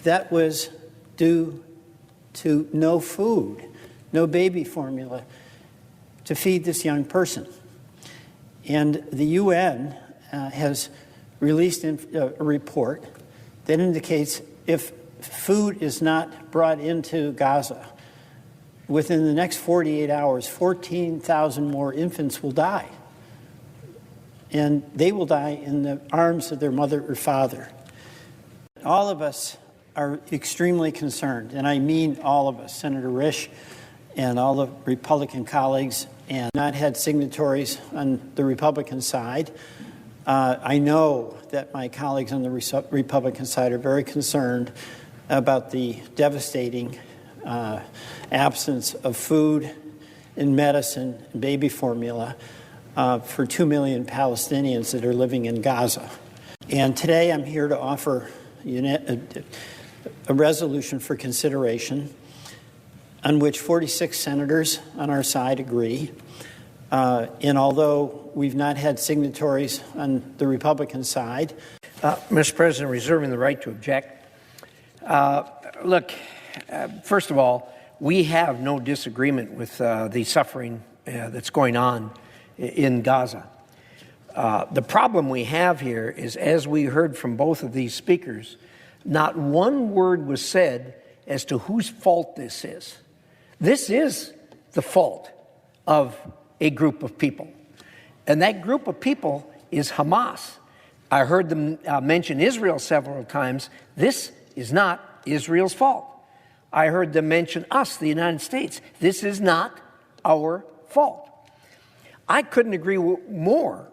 that was due to no food, no baby formula to feed this young person. And the UN has released a report that indicates if food is not brought into Gaza, within the next 48 hours, 14,000 more infants will die. And they will die in the arms of their mother or father. All of us are extremely concerned, and I mean all of us, Senator Risch and all the Republican colleagues, and not had signatories on the Republican side. I know that my colleagues on the Republican side are very concerned about the devastating absence of food and medicine and baby formula for 2 million Palestinians that are living in Gaza. And today I'm here to offer a resolution for consideration on which 46 senators on our side agree. And although we've not had signatories on the Republican side. Mr. President, reserving the right to object. Look, first of all, we have no disagreement with the suffering that's going on in Gaza. The problem we have here is, as we heard from both of these speakers, not one word was said as to whose fault this is. This is the fault of a group of people. And that group of people is Hamas. I heard them mention Israel several times. This is not Israel's fault. I heard them mention us, the United States. This is not our fault. I couldn't agree more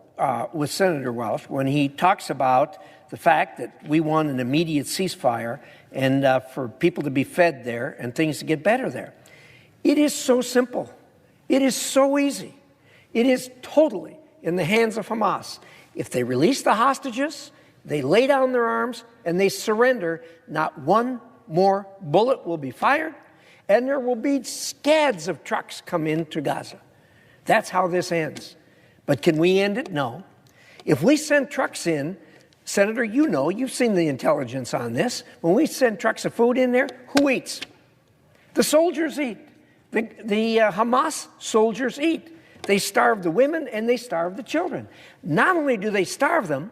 with Senator Welch when he talks about the fact that we want an immediate ceasefire and for people to be fed there and things to get better there. It is so simple. It is so easy. It is totally in the hands of Hamas. If they release the hostages, they lay down their arms, and they surrender, not one more bullet will be fired, and there will be scads of trucks come into Gaza. That's how this ends. But can we end it? No. If we send trucks in, Senator, you know, you've seen the intelligence on this. When we send trucks of food in there, who eats? The soldiers eat. The Hamas soldiers eat. They starve the women and they starve the children. Not only do they starve them,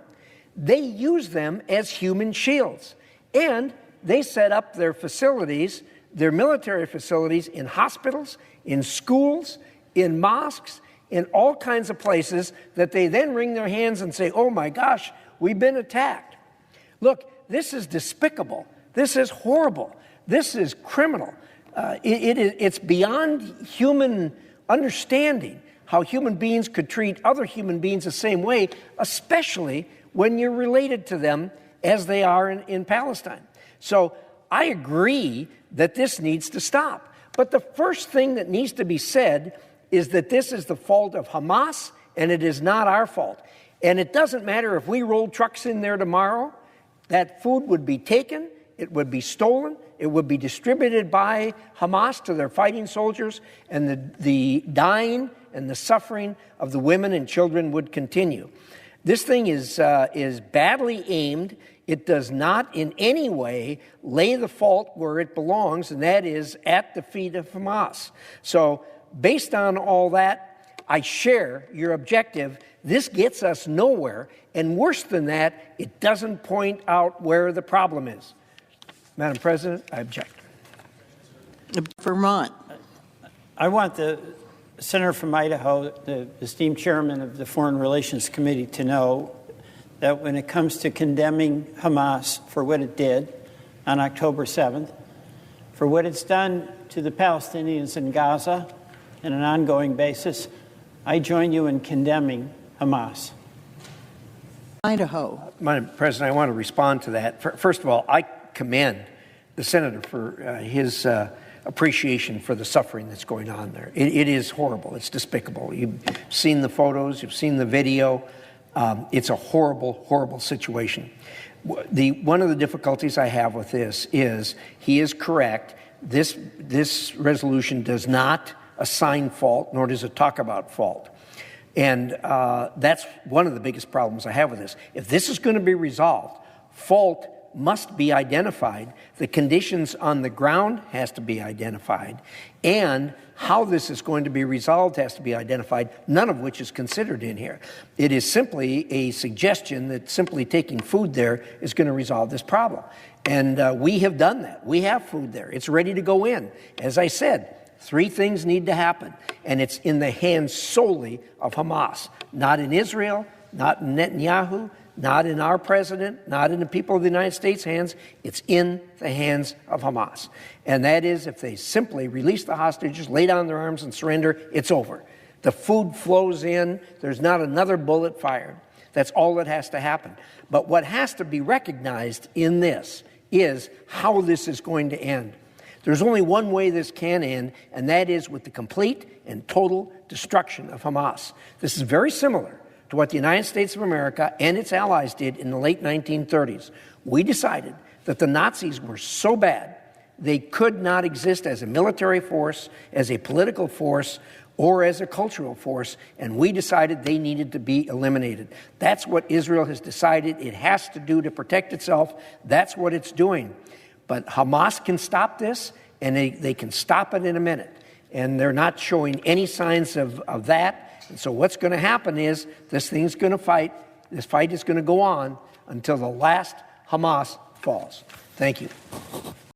they use them as human shields. And they set up their facilities, their military facilities, in hospitals, in schools, in mosques, in all kinds of places that they then wring their hands and say, oh my gosh, we've been attacked. Look, this is despicable. This is horrible. This is criminal. It's beyond human understanding how human beings could treat other human beings the same way, especially when you're related to them as they are in Palestine. So I agree that this needs to stop. But the first thing that needs to be said is that this is the fault of Hamas, and it is not our fault. And it doesn't matter if we roll trucks in there tomorrow, that food would be taken, it would be stolen, it would be distributed by Hamas to their fighting soldiers, and the dying and the suffering of the women and children would continue. This thing is badly aimed. It does not in any way lay the fault where it belongs, and that is at the feet of Hamas. So based on all that, I share your objective. This gets us nowhere, and worse than that, it doesn't point out where the problem is. Madam President, I object. Vermont. I want the senator from Idaho, the esteemed chairman of the Foreign Relations Committee, to know that when it comes to condemning Hamas for what it did on October 7th, for what it's done to the Palestinians in Gaza on an ongoing basis, I join you in condemning Hamas. Idaho. Madam President, I want to respond to that. First of all, I commend the senator for his appreciation for the suffering that's going on there. It is horrible. It's despicable. You've seen the photos. You've seen the video. It's a horrible, horrible situation. One of the difficulties I have with this is he is correct. This resolution does not assign fault, nor does it talk about fault. And that's one of the biggest problems I have with this. If this is going to be resolved, fault must be identified. The conditions on the ground has to be identified. And how this is going to be resolved has to be identified, none of which is considered in here. It is simply a suggestion that simply taking food there is going to resolve this problem. And we have done that. We have food there. It's ready to go in. As I said, 3 things need to happen, and it's in the hands solely of Hamas, not in Israel, not in Netanyahu, not in our president, not in the people of the United States' hands. It's in the hands of Hamas. And that is, if they simply release the hostages, lay down their arms and surrender, it's over. The food flows in. There's not another bullet fired. That's all that has to happen. But what has to be recognized in this is how this is going to end. There's only one way this can end, and that is with the complete and total destruction of Hamas. This is very similar to what the United States of America and its allies did in the late 1930s. We decided that the Nazis were so bad, they could not exist as a military force, as a political force, or as a cultural force, and we decided they needed to be eliminated. That's what Israel has decided it has to do to protect itself. That's what it's doing. But Hamas can stop this, and they can stop it in a minute. And they're not showing any signs of that. And so what's going to happen is this thing's going to fight. This fight is going to go on until the last Hamas falls. Thank you.